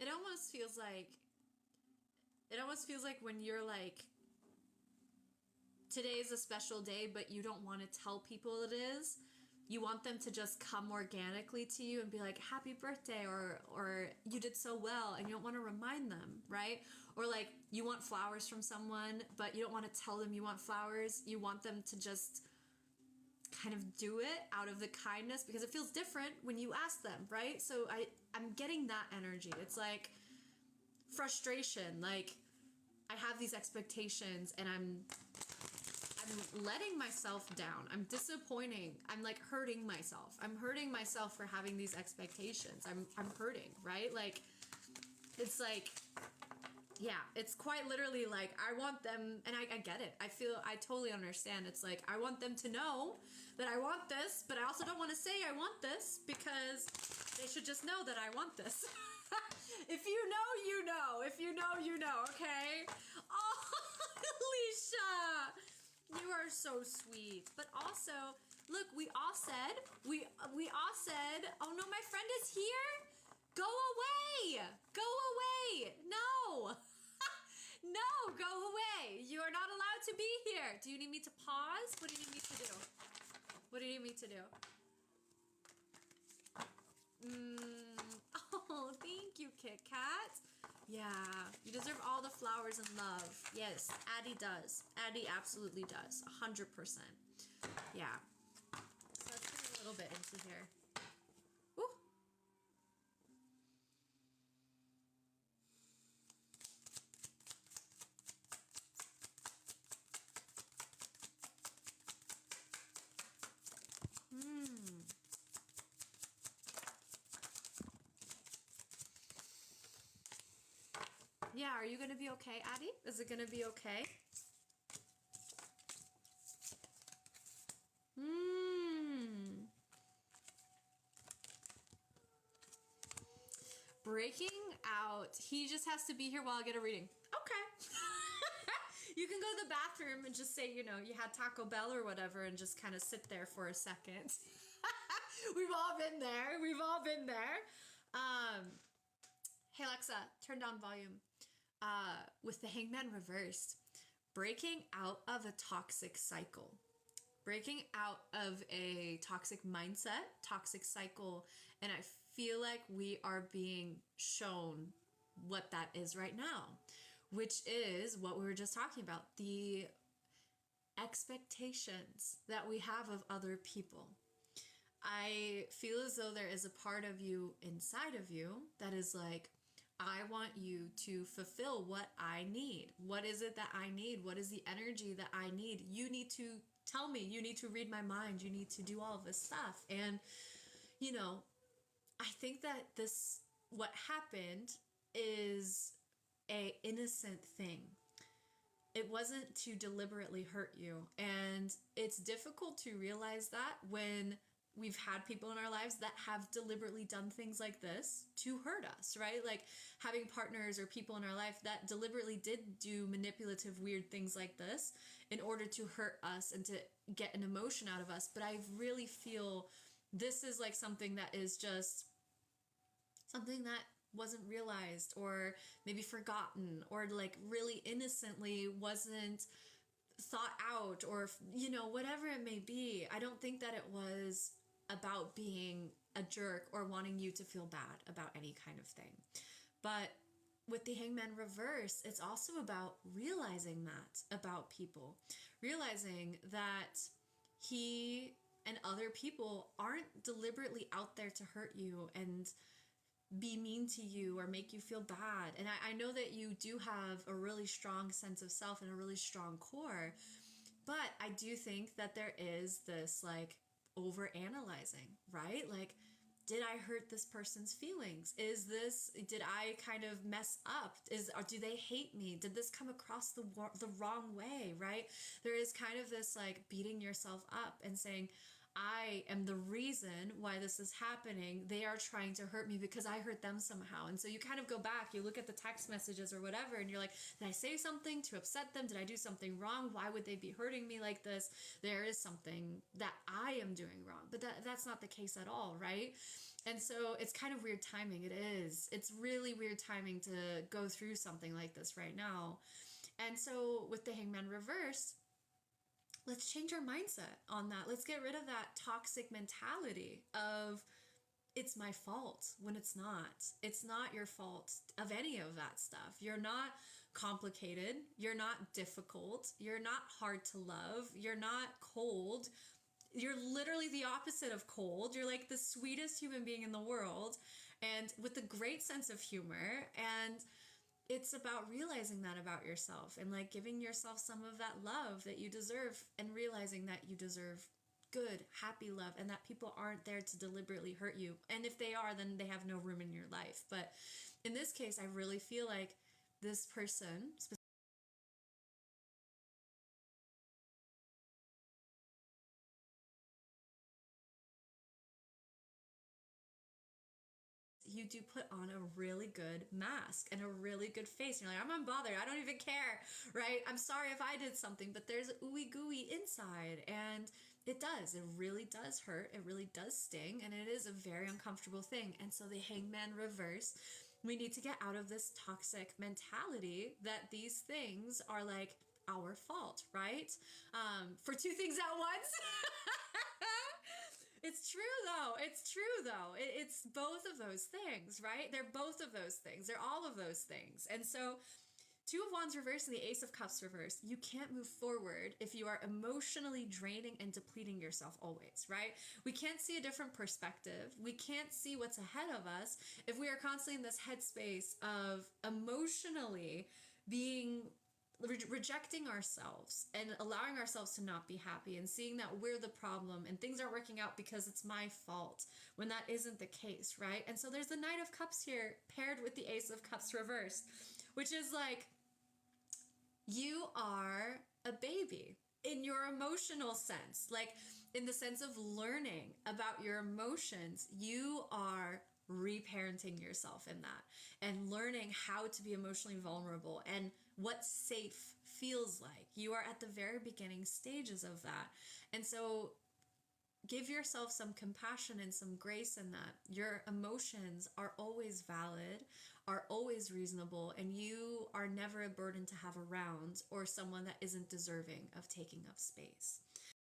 it almost feels like when you're like, today is a special day, but you don't want to tell people it is. You want them to just come organically to you and be like, happy birthday, or you did so well, and you don't want to remind them, right? Or like, you want flowers from someone, but you don't want to tell them you want flowers. You want them to just kind of do it out of the kindness, because it feels different when you ask them, right? So I'm getting that energy. It's like frustration, like I have these expectations and I'm letting myself down. I'm disappointing. I'm like hurting myself. I'm hurting myself for having these expectations. I'm hurting, right? Like, it's like, yeah, it's quite literally like, I want them, and I get it. I totally understand. It's like, I want them to know that I want this, but I also don't want to say I want this, because they should just know that I want this. If you know, you know. If you know, you know, okay? Oh, Alicia! You are so sweet. But also, look, we all said, oh no, my friend is here. Go away. Go away. No. No, go away. You are not allowed to be here. Do you need me to pause? What do you need me to do? What do you need me to do? Oh, thank you, Kit Kat. Yeah, you deserve all the flowers and love. Yes, Addie does. Addie absolutely does. 100%. Yeah. So let's put a little bit into here. Woo. Yeah, are you going to be okay, Addie? Is it going to be okay? Breaking out. He just has to be here while I get a reading. Okay. You can go to the bathroom and just say, you know, you had Taco Bell or whatever, and just kind of sit there for a second. We've all been there. We've all been there. Hey, Alexa, turn down volume. With the Hangman reversed, breaking out of a toxic cycle, breaking out of a toxic mindset, toxic cycle, and I feel like we are being shown what that is right now, which is what we were just talking about, the expectations that we have of other people. I feel as though there is a part of you inside of you that is like, I want you to fulfill what I need. What is it that I need? What is the energy that I need? You need to tell me. You need to read my mind. You need to do all of this stuff. And, you know, I think that what happened is a innocent thing. It wasn't to deliberately hurt you. And it's difficult to realize that when we've had people in our lives that have deliberately done things like this to hurt us, right? Like having partners or people in our life that deliberately did do manipulative, weird things like this in order to hurt us and to get an emotion out of us. But I really feel this is like something that is just something that wasn't realized or maybe forgotten, or like really innocently wasn't thought out, or, you know, whatever it may be. I don't think that it was about being a jerk or wanting you to feel bad about any kind of thing. But with the Hangman reverse, it's also about realizing that about people, realizing that he and other people aren't deliberately out there to hurt you and be mean to you or make you feel bad. And I know that you do have a really strong sense of self and a really strong core, but I do think that there is this like over analyzing, right? Like, did I hurt this person's feelings? Did I kind of mess up? Or do they hate me? Did this come across the wrong way, right? There is kind of this like beating yourself up and saying, I am the reason why this is happening. They are trying to hurt me because I hurt them somehow. And so you kind of go back, you look at the text messages or whatever, and you're like, did I say something to upset them? Did I do something wrong? Why would they be hurting me like this? There is something that I am doing wrong. But that's not the case at all, right? And so it's kind of weird timing. It is. It's really weird timing to go through something like this right now. And so with the Hangman reverse, let's change our mindset on that. Let's get rid of that toxic mentality of it's my fault when it's not. It's not your fault of any of that stuff. You're not complicated. You're not difficult. You're not hard to love. You're not cold. You're literally the opposite of cold. You're like the sweetest human being in the world and with a great sense of humor. And it's about realizing that about yourself and like giving yourself some of that love that you deserve and realizing that you deserve good, happy love and that people aren't there to deliberately hurt you. And if they are, then they have no room in your life. But in this case, I really feel like this person, you do put on a really good mask and a really good face. You're like, I'm unbothered. I don't even care, right? I'm sorry if I did something, but there's ooey gooey inside. And it does. It really does hurt. It really does sting. And it is a very uncomfortable thing. And so the Hangman reverse, we need to get out of this toxic mentality that these things are like our fault, right? For two things at once. It's true though. It's true though. It's both of those things, right? They're both of those things. They're all of those things. And so, Two of Wands reverse and the Ace of Cups reverse. You can't move forward if you are emotionally draining and depleting yourself always, right? We can't see a different perspective. We can't see what's ahead of us if we are constantly in this headspace of emotionally being rejecting ourselves and allowing ourselves to not be happy and seeing that we're the problem and things aren't working out because it's my fault when that isn't the case, right? And so there's the Knight of Cups here paired with the Ace of Cups reversed, which is like you are a baby in your emotional sense, like in the sense of learning about your emotions. You are reparenting yourself in that and learning how to be emotionally vulnerable and what safe feels like. You are at the very beginning stages of that. And so give yourself some compassion and some grace in that. Your emotions are always valid, are always reasonable, and you are never a burden to have around or someone that isn't deserving of taking up space.